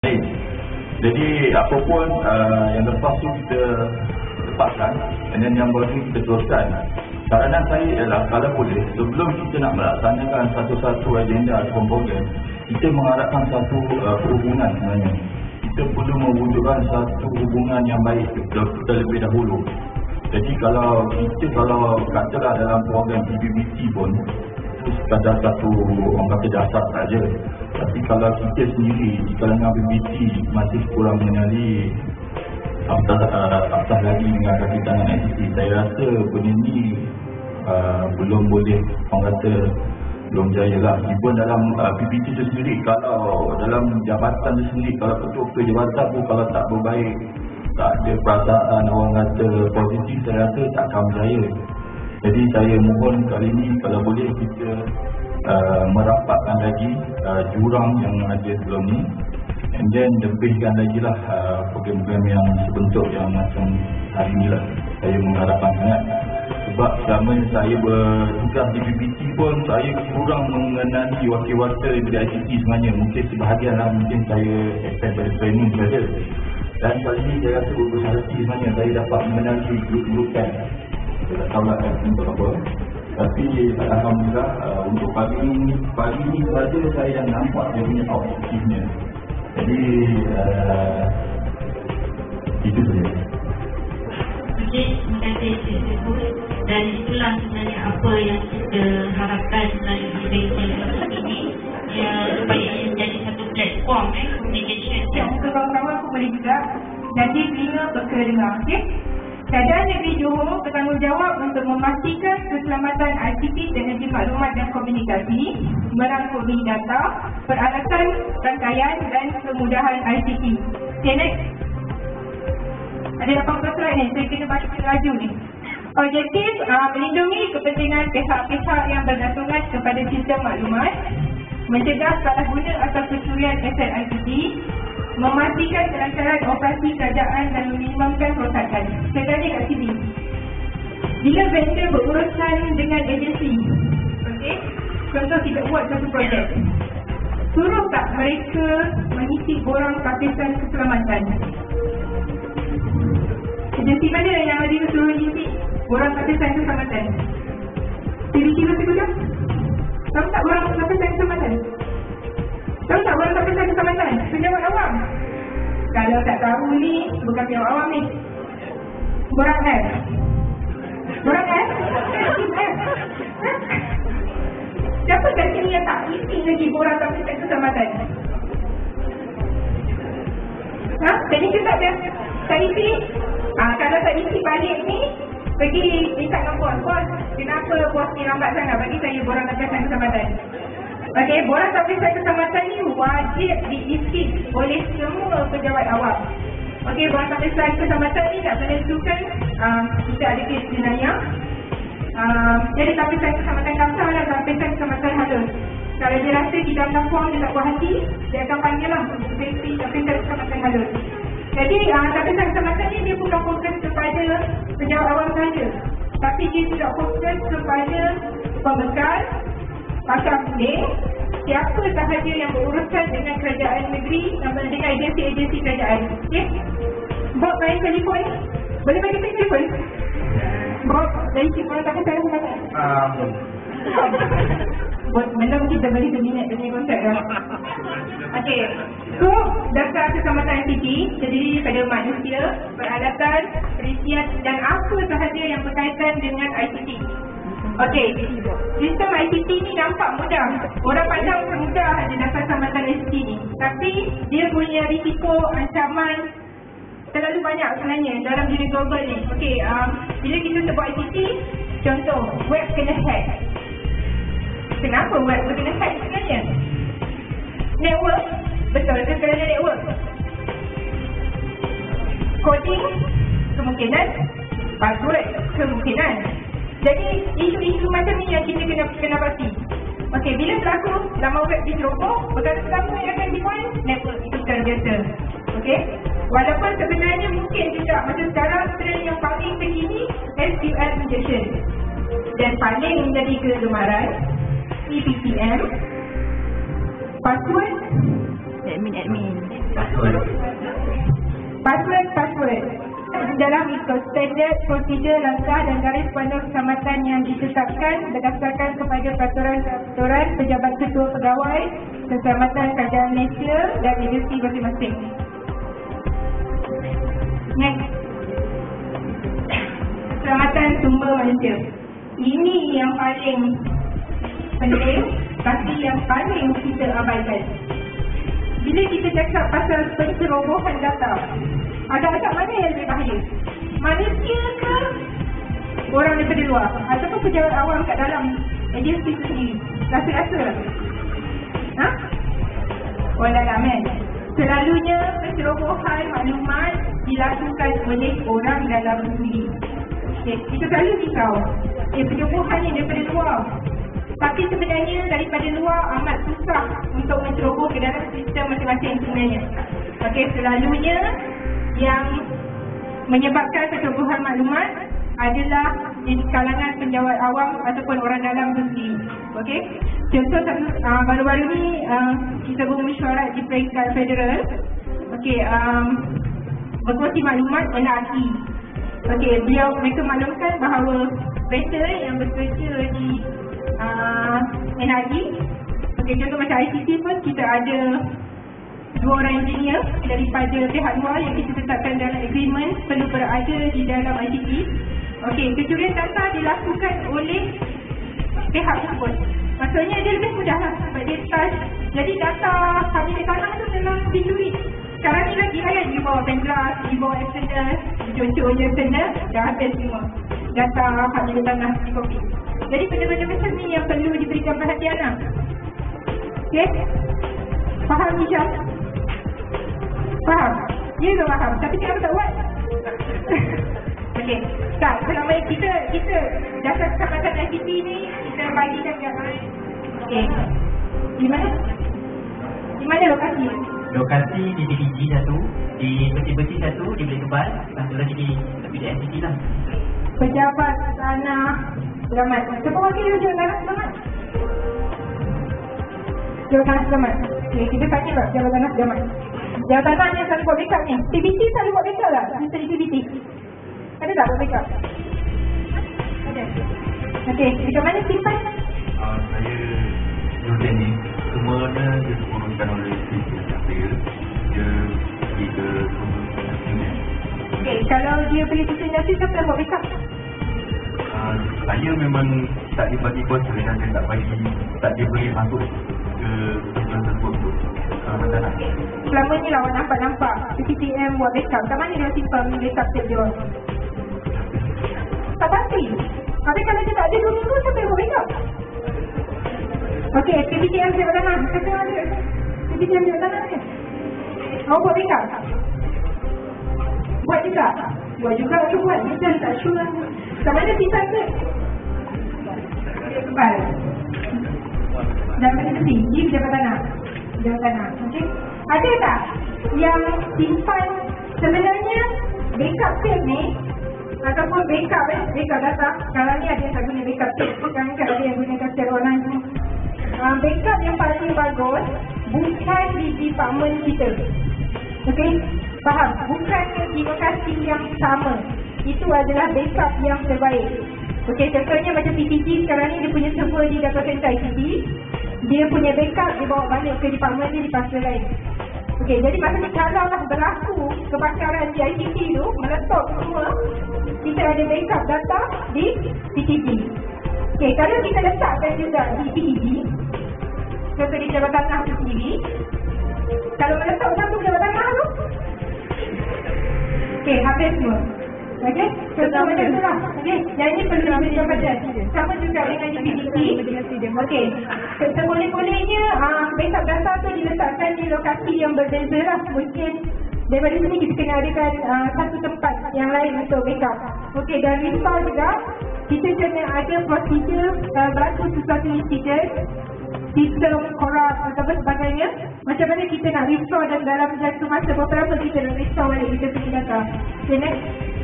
Baik. Jadi apapun yang lepas tu kita lepaskan, dan yang baru ni kita teruskan. Saranan saya ialah kalau boleh, sebelum kita nak melaksanakan satu-satu agenda atau program, kita mengharapkan satu perhubungan sebenarnya. Kita perlu mewujudkan satu hubungan yang baik kita lebih dahulu. Jadi kalau katalah dalam program PBBT pun itu sekadar satu orang kata dasar saja. Tapi kalau kita sendiri di kalangan PBBT masih kurang mengenali apatah lagi dengan kaki tangan ICT, saya rasa benda ni belum boleh orang kata belum jaya lah. Even dalam PBT itu sendiri, kalau dalam jabatan itu sendiri, kalau ketua jabatan pun kalau tak berbaik, tak ada perasaan orang kata positif, saya rasa tak akan berjaya. Jadi saya mohon kali ini kalau boleh kita merapatkan lagi jurang yang ada sebelum ni, and then lebihkan lagi lah program-program yang sebentuk yang macam hari ni lah. Saya mengharapkan sangat. Sebab selama saya bertugas di PBT pun saya kurang mengenali wakil-wakil dari ICT sebenarnya. Mungkin sebahagian lah, mungkin saya attend pada training saja. Dan kali ini saya rasa berbesar hati sebenarnya saya dapat mengenali grup-grup kan. Saya tak tahu lah untuk apa. Tapi alhamdulillah untuk pagi ini saja saya dah nampak dia punya objektifnya. Jadi itu saja. Okey, terima kasih Cik Sebut. Dan itulah sebenarnya apa yang kita harapkan melalui event ini, ya, supaya ia menjadi satu platform communication. Kawan-kawan aku boleh juga jadi telinga berkedengar. Okey, Keadaan Negeri Johor bertanggungjawab untuk memastikan keselamatan ICT, teknologi maklumat dan komunikasi, merangkumi data, peralatan, rangkaian dan kemudahan ICT. Okay, next. Ada 18 slide ni, saya kena baca laju ni. Objektif melindungi kepentingan pihak-pihak yang bergantungan kepada sistem maklumat, mencegah salah guna atau pencurian aset ICT, memastikan kelancaran operasi kerajaan dan meminimumkan kerosakan. Saya tanya kat sini, bila vendor berurusan dengan agensi, okey, contoh kita buat satu projek, suruh tak mereka mengisi borang lapisan keselamatan? Agensi mana yang ada suruh mengisi borang lapisan keselamatan? Tiba-tiba sebelah, tahu tak borang lapisan keselamatan? Tahu tak borang lapisan keselamatan? Penjawat awam. Kalau tak tahu ni, bukan penjawat awam ni. Borang F. Borang F? Siapa kat sini yang tak isi lagi borang lapisan keselamatan? Ha? Teknikal tak ada? Tak isi? Kalau tak isi balik ni, pergi minta dengan bos. Kenapa bos ni lambat sangat bagi saya borang lapisan keselamatan? Okey, borang lapisan keselamatan ni wajib diisi oleh semua pejabat awam. Okey, borang lapisan keselamatan ni tak menentukan kita ada kes jenayah. Jadi lapisan keselamatan kasar dan lapisan keselamatan halus. Kalau dia rasa kita dalam form dia tak puas hati, dia akan panggil lah untuk verify lapisan keselamatan halus. Jadi lapisan keselamatan ni dia bukan fokus kepada pejabat awam saja, tapi dia juga fokus kepada pembekal, pakar kuning, siapa sahaja yang berurusan dengan kerajaan negeri dan dengan agensi-agensi kerajaan. Okey? Bob main telefon. Boleh bagi saya telefon? Bob, dari si orang takkan saya sama tak? Bob, belum kita bagi seminit dengan konsep dah. Okey. So, daftar keselamatan ICT terdiri pada manusia, peralatan, perisian dan apa sahaja yang berkaitan dengan ICT. Okey, sistem ICT ni nampak mudah. Orang pandang mudah ada daftar keselamatan ICT ni. Tapi dia punya risiko ancaman terlalu banyak sebenarnya dalam dunia global ni. Okey, bila kita sebut ICT, contoh web kena hack. Kenapa web kena hack sebenarnya? Network, betul ke kerana network? Coding, kemungkinan. Password, kemungkinan. Jadi isu-isu macam ni yang kita kena pasti. Okey, bila berlaku laman web diceroboh, perkara pertama yang akan dibuat network, itu perkara biasa. Okey, walaupun sebenarnya mungkin juga macam sekarang trend yang paling terkini SQL injection, dan paling menjadi kegemaran EPPM, password, admin. Password dalam ikut standard prosedur langkah dan garis panduan keselamatan yang ditetapkan berdasarkan kepada peraturan pejabat ketua pegawai keselamatan kerajaan Malaysia dan agensi masing-masing. Next, keselamatan sumber manusia. Ini yang paling penting tapi yang paling kita abaikan. Bila kita cakap pasal pencerobohan data, agak-agak mana yang lebih bahaya? Manusia ke orang daripada luar? Ataupun pejabat awam kat dalam agensi sendiri? Rasa-rasa? Orang dalam kan? Selalunya pencerobohan maklumat dilakukan oleh orang dalam sendiri. Kita selalu risau pencerobohan yang daripada luar. Tapi sebenarnya daripada luar amat susah untuk menceroboh ke dalam sistem masing-masing sebenarnya. Selalunya yang menyebabkan pencerobohan maklumat adalah di kalangan penjawat awam ataupun orang dalam sendiri. Contoh baru-baru ni kita bermesyuarat di peringkat federal. Berkongsi maklumat NRC. Mereka maklumkan bahawa veteran yang bekerja di NRC, contoh macam ICT pun kita ada 2 orang engineer daripada pihak luar yang kita tetapkan dalam agreement perlu berada di dalam ICT. Kecurian data dilakukan oleh pihak tersebut. Maksudnya dia lebih mudah lah sebab dia touch. Jadi data pemilik tanah tu memang dicuri. Sekarang ni lagi lah di bawah Benglas, di bawah Exodus, contohnya Exodus dah habis semua data pemilik tanah di kopi. Jadi benda-benda macam ni yang perlu diberikan perhatian lah. Faham Nisha? Faham? Ya ke faham? Tapi kenapa tak buat? Tak, selama kita dasar keselamatan ICT ni kita bagikan kat di mana? Di mana lokasi? Lokasi di DDG satu, di Peti-Peti satu, di Bilik Kebal, satu lagi di tepi DNCT lah. Pejabat tanah selamat. Siapa wakil Jawapan Tanah Selamat? Jawapan Tanah Selamat. Kita tanya tak Jawapan Tanah Selamat. Jawapan Tanah yang selalu buat backup ni. PBT selalu buat backup tak? Misteri PBT ada tak buat backup? Ada. Dekat mana simpan? Saya Nurul ni semuanya diuruskan oleh saya. Dia pergi ke kalau dia beli susun nasi, siapa yang buat backup? Saya memang tak dibagi kuasa dan saya tak diberi masuk ke susun tersebut untuk keselamatan. Selama ni lah awak nampak PTM buat backup. Kat mana dia simpan backup tape dia? Tak pasti. Tapi kalau dia tak ada 2 minggu, siapa yang buat backup? PTM Jawapan Tanah. Siapa yang ada? PTM Jawapan Tanah ni. Awak buat backup? Buat juga? Buat juga ke buat? Kita tak sure lah. Kat mana simpan ke? Kebal. Dan Peti-Peti di Jawapan Tanah. Jawapan Tanah. Ada tak yang simpan sebenarnya backup tape ni ataupun backup data? Sekarang ni ada yang tak guna backup tape. Sekarang kan ada yang gunakan secara online ni. Backup yang paling bagus bukan di department kita. Faham? Bukan di lokasi yang sama. Itu adalah backup yang terbaik. Contohnya macam PTG sekarang ni dia punya server di data center ICT. Dia punya backup dia bawa balik ke department dia di pasal lain. Jadi maksudnya kalau lah berlaku kebakaran di ICT tu, meletup semua, kita ada backup data di PTG. Kalau kita letakkan juga di PTG, contoh di Jabatan Tanah tu sendiri, kalau meletup satu Jabatan Tanah tu, habis semua. Contoh macam tu lah. Yang ini perlu diberikan pada. Sama juga dengan di PTG. Seboleh-bolehnya backup data tu diletakkan di lokasi yang berbeza lah. Mungkin daripada sini kita kena adakan satu tempat yang lain untuk backup. Dan restore juga, kita kena ada prosedur berlaku sesuatu insiden, sistem korup atau sebagainya. Macam mana kita nak restore dan dalam jangka masa berapa kita nak restore balik kita punya data. Next.